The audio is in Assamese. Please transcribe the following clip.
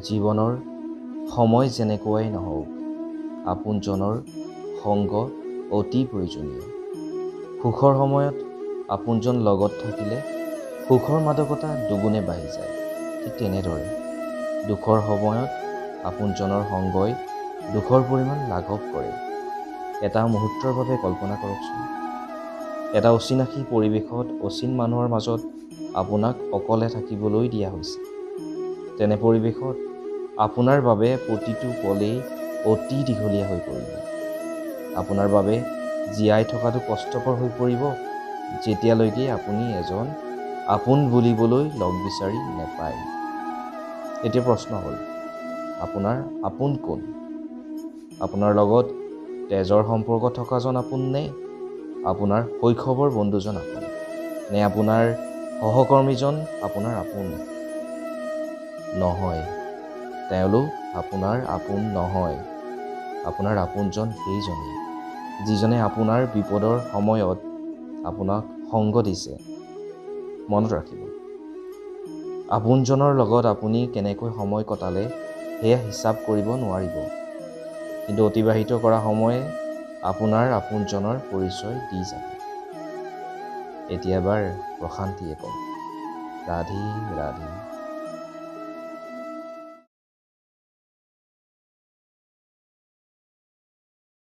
জীৱনৰ সময় যেনেকুৱাই নহওক, আপোনজনৰ সংগ অতি প্ৰয়োজনীয়। সুখৰ সময়ত আপোনজন লগত থাকিলে সুখৰ মাদকতা দুগুণে বাঢ়ি যায়। ঠিক তেনেদৰে দুখৰ সময়ত আপোনজনৰ সংগই দুখৰ পৰিমাণ লাঘৱ কৰে। এটা মুহূৰ্তৰ বাবে কল্পনা কৰকচোন, এটা অচিনাকি পৰিৱেশত অচিন মানুহৰ মাজত আপোনাক অকলে থাকিবলৈ দিয়া হৈছে। তেনে পৰিৱেশত আপোনাৰ বাবে প্ৰতিটো পলেই অতি দীঘলীয়া হৈ পৰিব। আপোনাৰ বাবে জীয়াই থকাটো কষ্টকৰ হৈ পৰিব যেতিয়ালৈকে আপুনি এজন আপোন বুলিবলৈ লগ বিচাৰি নেপায়। এতিয়া প্ৰশ্ন হ'ল, আপোনাৰ আপোন কোন? আপোনাৰ লগত তেজৰ সম্পৰ্ক থকাজন আপোন নে আপোনাৰ শৈশৱৰ বন্ধুজন আপোন? নে আপোনাৰ সহকৰ্মীজন আপোনাৰ আপোন? নহয়, তেওঁলোক আপোনাৰ আপোন নহয়। আপোনাৰ আপোনজন সেইজনেই যিজনে আপোনাৰ বিপদৰ সময়ত আপোনাক সংগ দিছে। মনত ৰাখিব, আপোনজনৰ লগত আপুনি কেনেকৈ সময় কটালে সেয়া হিচাপ কৰিব নোৱাৰিব, কিন্তু অতিবাহিত কৰা সময়ে আপোনাৰ আপোনজনৰ পৰিচয় দি যাব। এতিয়া এবাৰ প্ৰশান্তিয়ে কওক, ৰাধে ৰাধে।